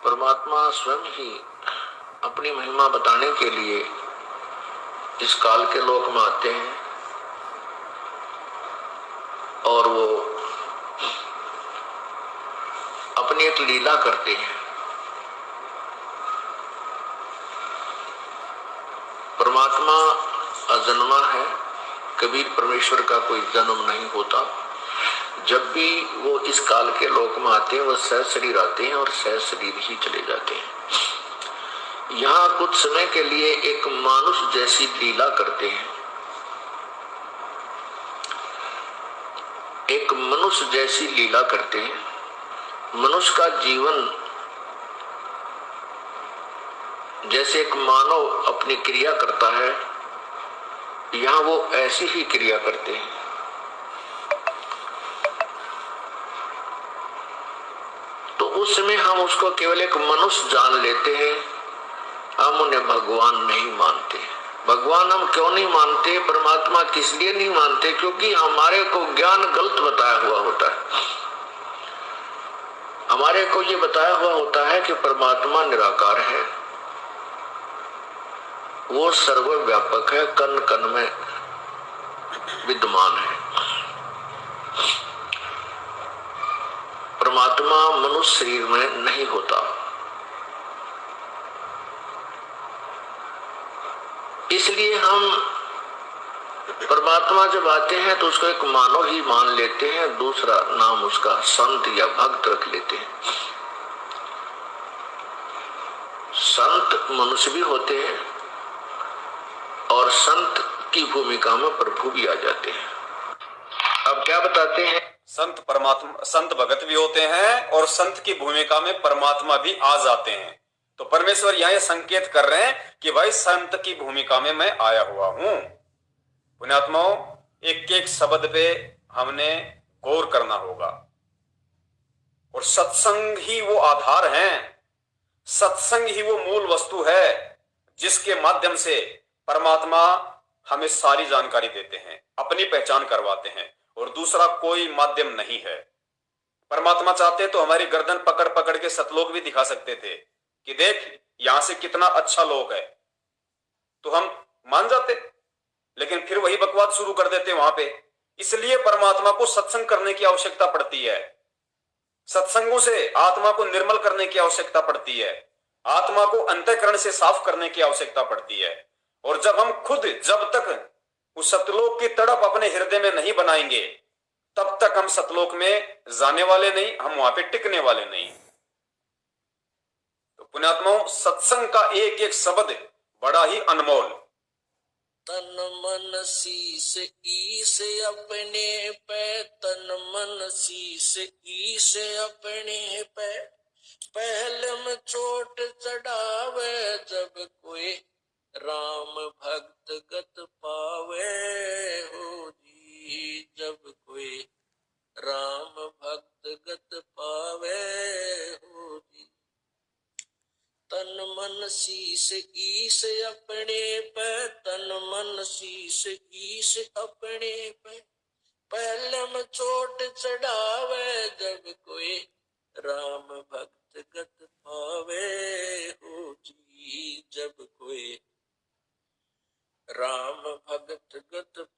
परमात्मा स्वयं ही अपनी महिमा बताने के लिए इस काल के लोक में आते हैं और वो अपनी एक लीला करते हैं। परमात्मा अजन्मा है, कभी परमेश्वर का कोई जन्म नहीं होता। जब भी वो इस काल के लोक में आते हैं, वो सहज शरीर आते हैं और सहज शरीर ही चले जाते हैं। यहाँ कुछ समय के लिए एक मानुष जैसी लीला करते हैं, एक मनुष्य जैसी लीला करते हैं। मनुष्य का जीवन जैसे एक मानव अपनी क्रिया करता है, यहाँ वो ऐसी ही क्रिया करते हैं। तो उस समय हम उसको केवल एक मनुष्य जान लेते हैं, हम उन्हें भगवान नहीं मानते। भगवान हम क्यों नहीं मानते, परमात्मा किस लिए नहीं मानते? क्योंकि हमारे को ज्ञान गलत बताया हुआ होता है। हमारे को ये बताया हुआ होता है कि परमात्मा निराकार है, वो सर्वव्यापक है, कण कण में विद्यमान है। परमात्मा मनुष्य शरीर में नहीं होता। इसलिए हम परमात्मा जब आते हैं तो उसको एक मानव ही मान लेते हैं, दूसरा नाम उसका संत या भक्त रख लेते हैं। संत मनुष्य भी होते हैं और संत की भूमिका में प्रभु भी आ जाते हैं। अब क्या बताते हैं? संत परमात्मा, संत भगत भी होते हैं और संत की भूमिका में परमात्मा भी आ जाते हैं। तो परमेश्वर यहाँ संकेत कर रहे हैं कि भाई संत की भूमिका में मैं आया हुआ हूं। पुण्यात्माओं, एक एक शब्द पे हमने गौर करना होगा और सत्संग ही वो आधार है, सत्संग ही वो मूल वस्तु है जिसके माध्यम से परमात्मा हमें सारी जानकारी देते हैं, अपनी पहचान करवाते हैं और दूसरा कोई माध्यम नहीं है। परमात्मा चाहते तो हमारी गर्दन पकड़ पकड़ के सतलोक भी दिखा सकते थे कि देख यहां से कितना अच्छा लोक है, तो हम मान जाते, लेकिन फिर वही बकवाद शुरू कर देते वहां पे। इसलिए परमात्मा को सत्संग करने की आवश्यकता पड़ती है, सत्संगों से आत्मा को निर्मल करने की आवश्यकता पड़ती है, आत्मा को अंतःकरण से साफ करने की आवश्यकता पड़ती है। और जब हम खुद जब तक उस सतलोक की तड़प अपने हृदय में नहीं बनाएंगे, तब तक हम सतलोक में जाने वाले नहीं, हम वहां पे टिकने वाले नहीं। तो पुण्यात्माओं, सत्संग का एक एक शब्द बड़ा ही अनमोल। तन मन शीस ईस अपने पे, तन मन शीस ईस अपने पे, पहले में चोट चढ़ावे जब कोई राम भक्त गत पावे हो जी, जब कोई राम भक्त गत पावे हो जी। तन मन शीस ईस अपने पे, तन मन शीस ईस अपने पे, पहले में चोट चढ़ावे जब कोई राम भक्त गत पावे हो जी, जब कोई राम भक्त गत